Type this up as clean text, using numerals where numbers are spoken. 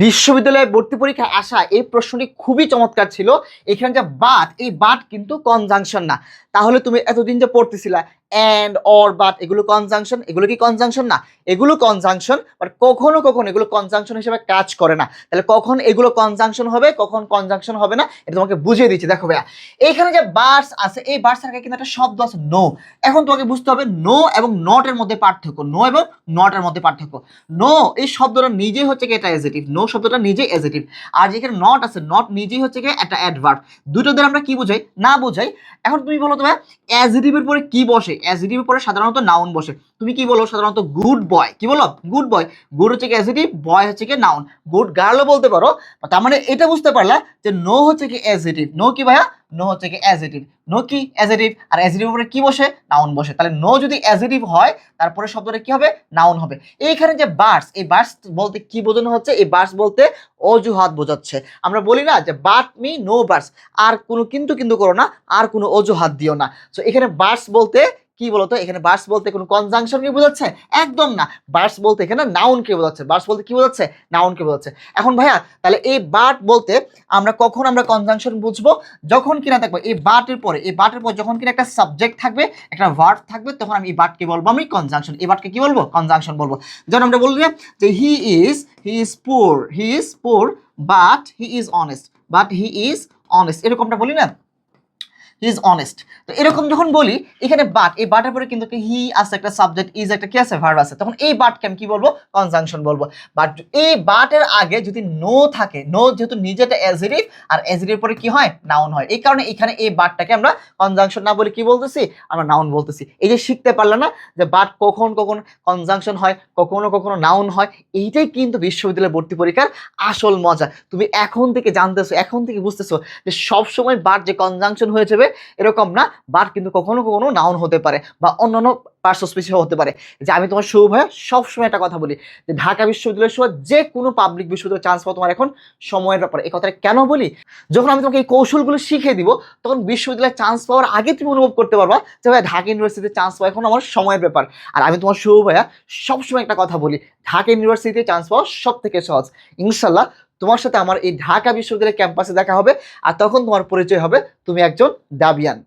বিশ্ববিদ্যালয়ে ভর্তি পরীক্ষায় আসা এই প্রশ্নটি খুবই চমৎকার ছিল। এখানে যে বাট, এই বাট কিন্তু কনজাংশন না। তাহলে তুমি এতদিন যে পড়তেছিলা অ্যান্ড, অর, বাট, এগুলো কনজাংশন, এগুলো কি কনজাংশন না? এগুলো কনজাংশন, বাট কখনো কখনো এগুলো কনজাংশন হিসেবে কাজ করে না। তাহলে কখন এগুলো কনজাংশন হবে, কখন কনজাংশন হবে না, এটা তোমাকে বুঝিয়ে দিচ্ছি। দেখো ভাইয়া, এইখানে যে বার্ডস আছে, এই বার্ডস আগে কিন্তু একটা শব্দ আছে নো। এখন তোমাকে বুঝতে হবে নো এবং নট এর মধ্যে পার্থক্য, নো এবং নট এর মধ্যে পার্থক্য। নো এই শব্দটা নিজেই হচ্ছে কি এটা অ্যাডজেক্টিভ, নো শব্দটা নিজেই অ্যাডজেক্টিভ। আর যেখানে নট আছে, নট নিজেই হচ্ছে কি একটা অ্যাডভার্ব। দুটো দ্বারা আমরা কি বোঝাই, না বোঝাই। এখন তুমি বলো তো ভাই, অ্যাডজেক্টিভের পরে কি বসে? অ্যাডজেক্টিভের পরে সাধারণত নাউন বসে। তুমি কি বলো সাধারণত? Good boy. কি বলো? Good boy. গুড হচ্ছে কি অ্যাডজেক্টিভ, বয় হচ্ছে কি নাউন। গুড গার্লও বলতে পারো। তার মানে এটা বুঝতে পারলা যে নো হচ্ছে কি অ্যাডজেক্টিভ। নো কি ভাইয়া? নো হচ্ছে কি অ্যাডজেক্টিভ। নো কি অ্যাডজেক্টিভ, আর অ্যাডজেক্টিভের উপরে কি বসে? নাউন বসে। তাহলে নো যদি অ্যাডজেক্টিভ হয়, তারপরে শব্দটা কি হবে? নাউন হবে। এইখানে যে বার্ডস, এই বার্ডস বলতে কি বোঝানো হচ্ছে? এই বার্ডস বলতে অজুহাত বোঝাচ্ছে। আমরা বলি না যে বাট মি নো বার্ডস, আর কোনো কিন্তু কিন্তু করো না, আর কোনো অজুহাত দিও না। সো এখানে বার্ডস বলতে কি বলতো? এখানে বার্ডস বলতে কোনো কনজাংশন কে বোঝাচ্ছে? একদম না। বার্ডস বলতে এখানে নাউন কে বোঝাচ্ছে। বার্ডস বলতে কি বোঝাচ্ছে? নাউন কে বোঝাচ্ছে। এখন ভাইয়া, তাহলে এই বাট বলতে আমরা কখন আমরা কনজাংশন বুঝবো? যখন কিনা দেখবো এই বাটের পরে, এই বাটের পর যখন কিনা একটা সাবজেক্ট থাকবে, একটা ভার্ব থাকবে, তখন আমি এই বাটকে বলবো আমি কনজাংশন। এই বাটকে কি বলবো? কনজাংশন বলবো। যেমন আমরা বলবো যে হি ইজ পুর but he is honest, but he is honest, এরকমটা বলি না, হি ইজ অনেস্ট। তো এরকম যখন বলি, এখানে বাট, এই বাটের পরে কিন্তু হি আছে একটা সাবজেক্ট, ইজ একটা কি আছে? ভার্ব আছে। তখন এই বাটকে আমি কি বলবো? কনজাংশন বলবো। বাট এই বাটের আগে যদি নো থাকে, নো যেহেতু নিজে একটা অ্যাডজেক্টিভ, আর অ্যাডজেক্টিভের পরে কি হয়? নাউন হয়। এই কারণে এখানে এই বাটটাকে আমরা কনজাংশন না বলে কি বলতেছি? আমরা নাউন বলতেছি। এই যে শিখতে পারলাম না যে বাট কখন কখন কনজাংশন হয়, কখনো কখনো নাউন হয়। এইটাই কিন্তু বিশ্ববিদ্যালয় ভর্তি পরীক্ষার আসল মজা। তুমি এখন থেকে জানতেছো, এখন থেকে বুঝতেছো যে সবসময় বাট যে কনজাংশন হয়ে যাবে এরকম না। বাট কিন্তু কখনো কখনো নাউন হতে পারে, বা অন্যান্য পার্টস অফ স্পিচ হতে পারে। যে আমি তোমার শুভ ভাইয়া সবসময় একটা কথা বলি যে ঢাকা বিশ্ববিদ্যালয়ের সময় যে কোনো পাবলিক বিশ্ববিদ্যালয়ে চান্স পাওয়া তোমার এখন সময়ের ব্যাপার। এই কথাটা কেন বলি? যখন আমি তোমাকে এই কৌশলগুলো শিখিয়ে দিব, তখন বিশ্ববিদ্যালয়ে চান্স পাওয়ার আগে তুমি অনুভব করতে পারবা যে ভাই ঢাকা ইউনিভার্সিটিতে চান্স পাওয়া এখন আমার সময়ের ব্যাপার। আর আমি তোমার শুভ ভাইয়া সবসময় একটা কথা বলি, ঢাকা ইউনিভার্সিটিতে চান্স পাওয়া সব থেকে সহজ। ইনশাল্লাহ তোমার সাথে আমার এই ঢাকা বিশ্ববিদ্যালয়ের ক্যাম্পাসে দেখা হবে, আর তখন তোমার পরিচয় হবে তুমি একজন দাবিয়ান।